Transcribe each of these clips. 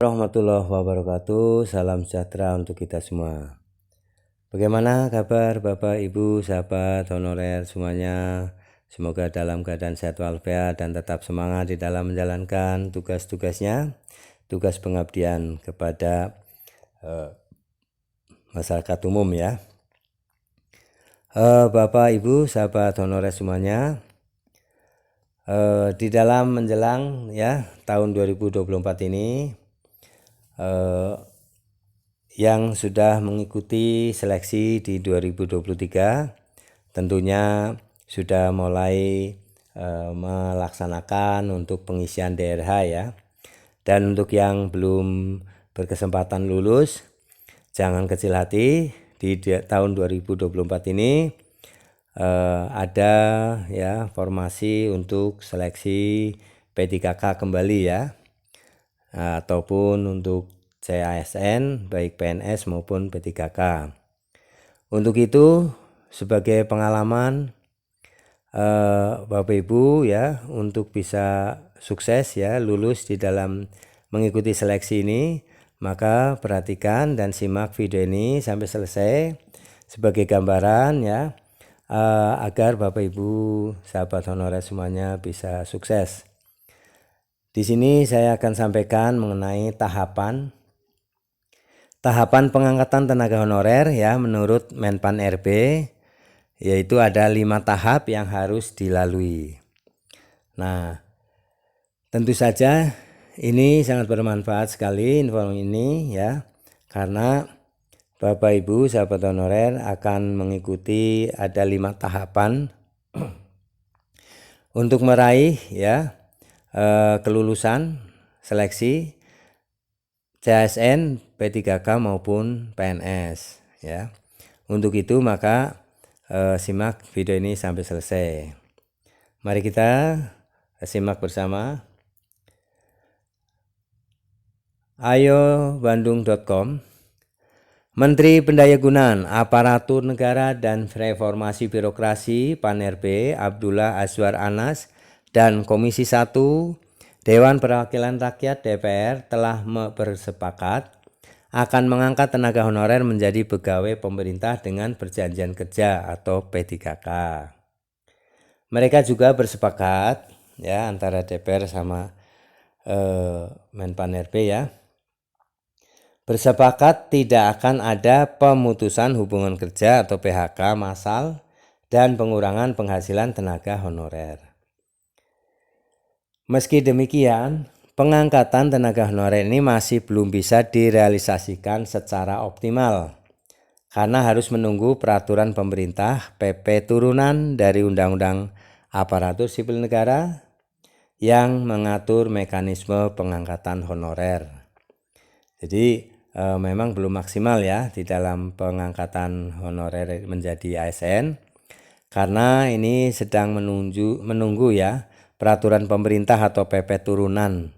Warahmatullahi wabarakatuh. Salam sejahtera untuk kita semua. Bagaimana kabar Bapak, Ibu, sahabat honorer semuanya? Semoga dalam keadaan sehat walafiat dan tetap semangat di dalam menjalankan tugas-tugasnya, tugas pengabdian kepada masyarakat umum ya. Bapak, Ibu, sahabat honorer semuanya, di dalam menjelang ya tahun 2024 ini, yang sudah mengikuti seleksi di 2023 tentunya sudah mulai melaksanakan untuk pengisian DRH ya. Dan untuk yang belum berkesempatan lulus, jangan kecil hati, di tahun 2024 ini ada ya formasi untuk seleksi P3K kembali ya, ataupun untuk CASN baik PNS maupun P3K. Untuk itu sebagai pengalaman Bapak Ibu ya, untuk bisa sukses ya lulus di dalam mengikuti seleksi ini, maka perhatikan dan simak video ini sampai selesai sebagai gambaran ya, agar Bapak Ibu sahabat honorer semuanya bisa sukses. Di sini saya akan sampaikan mengenai tahapan pengangkatan tenaga honorer ya menurut Menpan RB, yaitu ada 5 tahap yang harus dilalui. Nah, tentu saja ini sangat bermanfaat sekali informasi ini ya, karena Bapak Ibu sahabat honorer akan mengikuti ada 5 tahapan untuk meraih ya kelulusan seleksi CASN, P3K maupun PNS ya. Untuk itu maka simak video ini sampai selesai. Mari kita simak bersama. ayobandung.com. Menteri Pendayagunaan Aparatur Negara dan Reformasi Birokrasi PAN-RB Abdullah Azwar Anas dan Komisi 1 Dewan Perwakilan Rakyat DPR telah bersepakat akan mengangkat tenaga honorer menjadi pegawai pemerintah dengan perjanjian kerja atau P3K. Mereka juga bersepakat ya antara DPR sama Menpan RB ya, bersepakat tidak akan ada pemutusan hubungan kerja atau PHK massal dan pengurangan penghasilan tenaga honorer. Meski demikian, pengangkatan tenaga honorer ini masih belum bisa direalisasikan secara optimal karena harus menunggu peraturan pemerintah PP turunan dari Undang-Undang Aparatur Sipil Negara yang mengatur mekanisme pengangkatan honorer. Jadi memang belum maksimal ya di dalam pengangkatan honorer menjadi ASN, karena ini sedang menunggu ya peraturan pemerintah atau PP turunan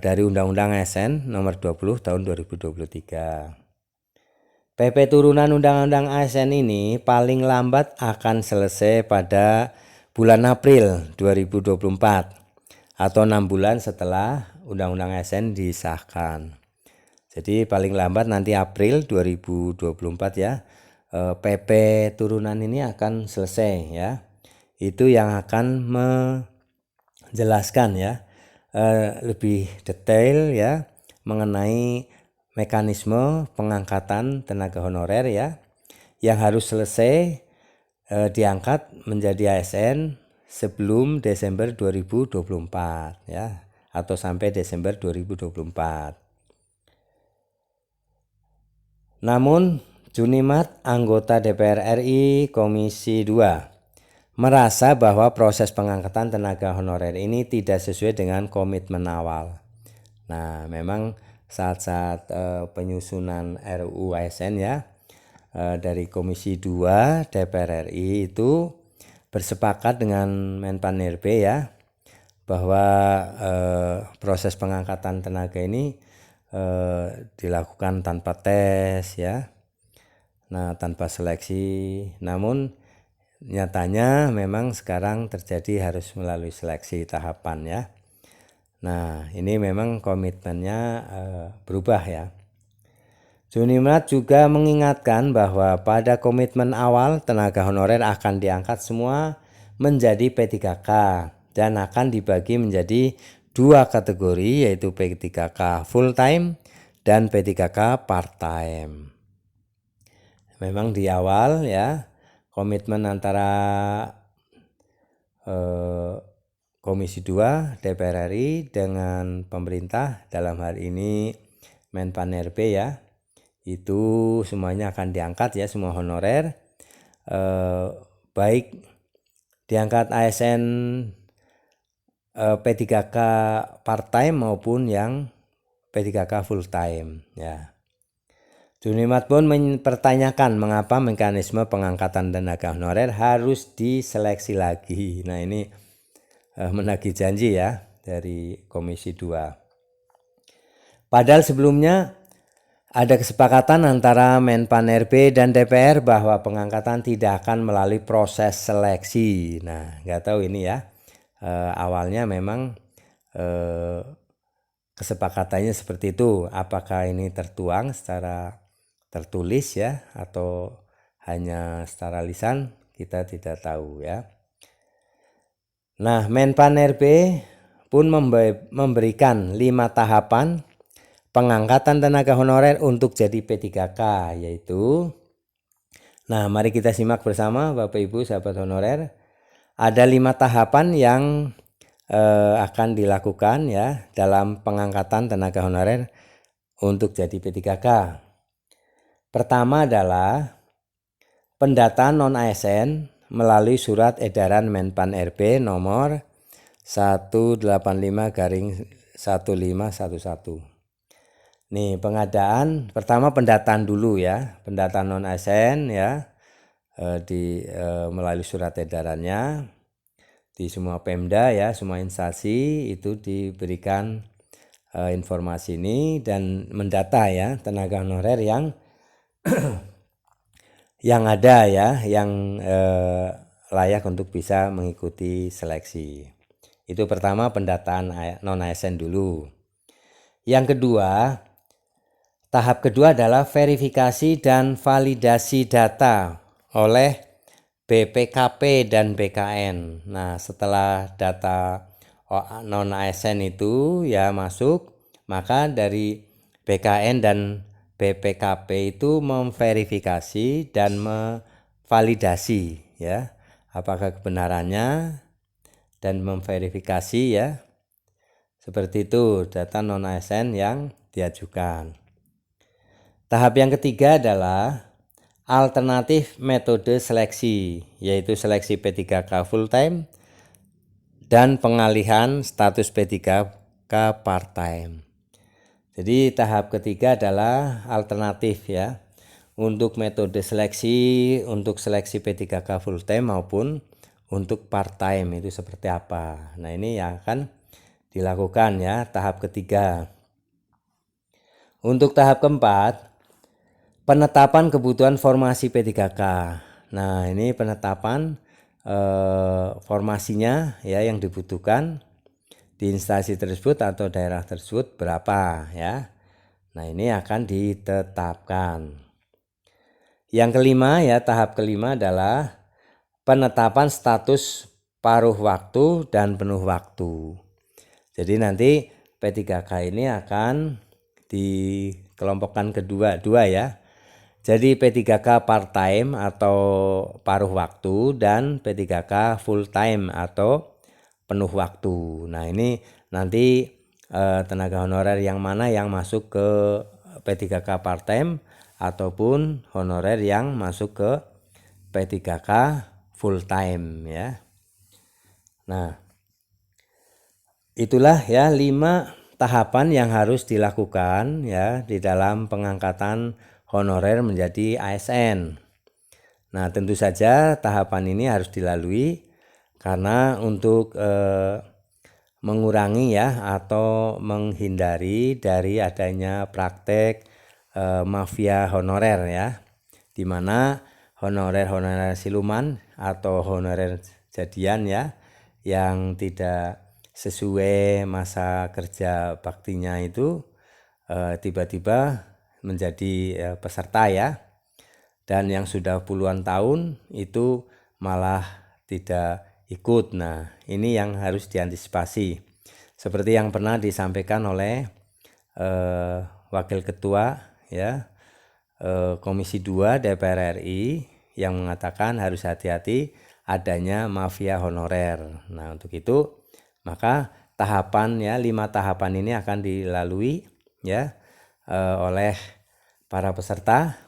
dari Undang-Undang ASN nomor 20 tahun 2023. PP turunan Undang-Undang ASN ini paling lambat akan selesai pada bulan April 2024 atau 6 bulan setelah Undang-Undang ASN disahkan. Jadi paling lambat nanti April 2024 ya, PP turunan ini akan selesai ya. Itu yang akan menjelaskan ya lebih detail ya mengenai mekanisme pengangkatan tenaga honorer ya, yang harus selesai diangkat menjadi ASN sebelum Desember 2024 ya, atau sampai Desember 2024. Namun Junimat anggota DPR RI Komisi 2 merasa bahwa proses pengangkatan tenaga honorer ini tidak sesuai dengan komitmen awal. Nah, memang saat-saat penyusunan RUU ASN ya, dari Komisi 2 DPR RI itu bersepakat dengan Menpan RB ya, bahwa proses pengangkatan tenaga ini dilakukan tanpa tes ya, nah tanpa seleksi. Namun nyatanya memang sekarang terjadi harus melalui seleksi tahapan ya. Nah, ini memang komitmennya berubah ya. Junimart juga mengingatkan bahwa pada komitmen awal tenaga honorer akan diangkat semua menjadi P3K dan akan dibagi menjadi dua kategori, yaitu P3K full time dan P3K part time. Memang di awal ya komitmen antara Komisi 2 DPR RI dengan pemerintah, dalam hal ini Menpan RB ya, itu semuanya akan diangkat ya, semua honorer, baik diangkat ASN P3K part time maupun yang P3K full time ya. Junimart pun mempertanyakan mengapa mekanisme pengangkatan tenaga honorer harus diseleksi lagi. Nah, ini menagih janji ya dari Komisi 2. Padahal sebelumnya ada kesepakatan antara Menpan RB dan DPR bahwa pengangkatan tidak akan melalui proses seleksi. Nah, nggak tahu ini ya, awalnya memang kesepakatannya seperti itu. Apakah ini tertuang secara tertulis ya atau hanya secara lisan, kita tidak tahu ya. Nah, Menpan RB pun memberikan 5 tahapan pengangkatan tenaga honorer untuk jadi P3K, yaitu, nah mari kita simak bersama Bapak Ibu sahabat honorer. Ada 5 tahapan yang akan dilakukan ya dalam pengangkatan tenaga honorer untuk jadi P3K. Pertama adalah pendataan non-ASN melalui surat edaran Menpan RB nomor 185/1511. Nih, pengadaan pertama pendataan dulu ya, pendataan non-ASN ya, melalui surat edarannya di semua Pemda ya, semua instansi itu diberikan informasi ini dan mendata ya tenaga honorer yang ada ya, yang layak untuk bisa mengikuti seleksi. Itu pertama pendataan non-ASN dulu. Yang kedua, tahap kedua adalah verifikasi dan validasi data oleh BPKP dan BKN. Nah, setelah data non-ASN itu ya masuk, maka dari BKN dan BPKP itu memverifikasi dan memvalidasi ya, apakah kebenarannya, dan memverifikasi ya, seperti itu data non-ASN yang diajukan. Tahap yang ketiga adalah alternatif metode seleksi, yaitu seleksi P3K full time dan pengalihan status P3K part time. Jadi tahap ketiga adalah alternatif ya, untuk metode seleksi, untuk seleksi P3K full time maupun untuk part time itu seperti apa. Nah, ini yang akan dilakukan ya tahap ketiga. Untuk tahap keempat, penetapan kebutuhan formasi P3K. Nah, ini penetapan formasinya ya yang dibutuhkan di instansi tersebut atau daerah tersebut berapa ya. Nah, ini akan ditetapkan. Yang kelima ya, tahap kelima adalah penetapan status paruh waktu dan penuh waktu. Jadi nanti P3K ini akan dikelompokkan dua ya. Jadi P3K part time atau paruh waktu dan P3K full time atau penuh waktu. Nah, ini nanti tenaga honorer yang mana yang masuk ke P3K part time ataupun honorer yang masuk ke P3K full time ya. Nah, itulah ya 5 tahapan yang harus dilakukan ya di dalam pengangkatan honorer menjadi ASN. Nah, tentu saja tahapan ini harus dilalui karena untuk mengurangi ya atau menghindari dari adanya praktek mafia honorer ya, di mana honorer siluman atau honorer jadian ya yang tidak sesuai masa kerja baktinya itu tiba-tiba menjadi peserta ya, dan yang sudah puluhan tahun itu malah tidak ikut. Nah, ini yang harus diantisipasi seperti yang pernah disampaikan oleh Wakil Ketua ya Komisi 2 DPR RI yang mengatakan harus hati-hati adanya mafia honorer. Nah, untuk itu maka tahapan ya 5 tahapan ini akan dilalui ya oleh para peserta.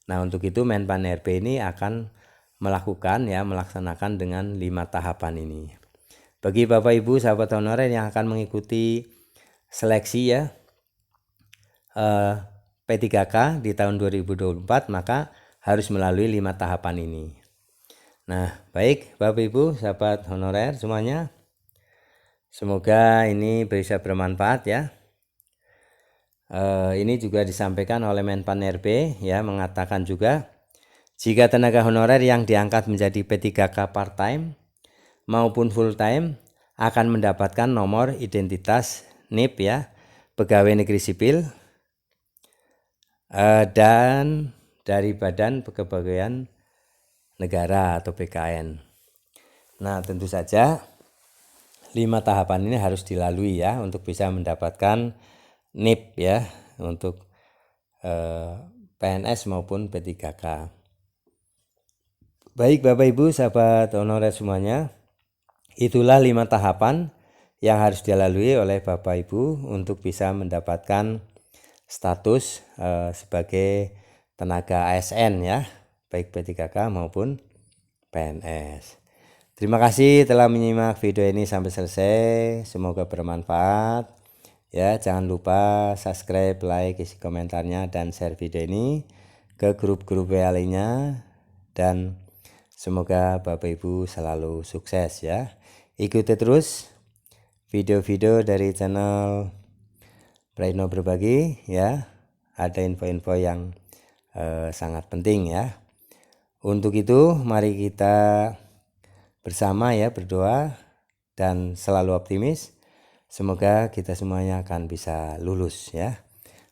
Nah, untuk itu Menpan RB ini akan melaksanakan dengan 5 tahapan ini. Bagi Bapak Ibu sahabat honorer yang akan mengikuti seleksi ya P3K di tahun 2024, maka harus melalui 5 tahapan ini. Nah, baik Bapak Ibu sahabat honorer semuanya, semoga ini bisa bermanfaat ya. Ini juga disampaikan oleh Menpan RB ya, mengatakan juga jika tenaga honorer yang diangkat menjadi P3K part-time maupun full-time akan mendapatkan nomor identitas NIP ya, pegawai negeri sipil dan dari Badan Kepegawaian Negara atau BKN. Nah, tentu saja 5 tahapan ini harus dilalui ya untuk bisa mendapatkan NIP ya untuk PNS maupun P3K. Baik Bapak Ibu sahabat honorer semuanya, itulah 5 tahapan yang harus dilalui oleh Bapak Ibu untuk bisa mendapatkan status sebagai tenaga ASN ya, baik P3K maupun PNS. Terima kasih telah menyimak video ini sampai selesai, semoga bermanfaat ya. Jangan lupa subscribe, like, isi komentarnya, dan share video ini ke grup-grup WA lainnya, dan semoga Bapak Ibu selalu sukses ya. Ikuti terus video-video dari channel Praitno Berbagi ya, ada info-info yang sangat penting ya. Untuk itu mari kita bersama ya berdoa dan selalu optimis. Semoga kita semuanya akan bisa lulus ya.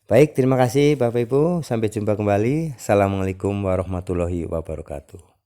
Baik, terima kasih Bapak Ibu, sampai jumpa kembali. Assalamualaikum warahmatullahi wabarakatuh.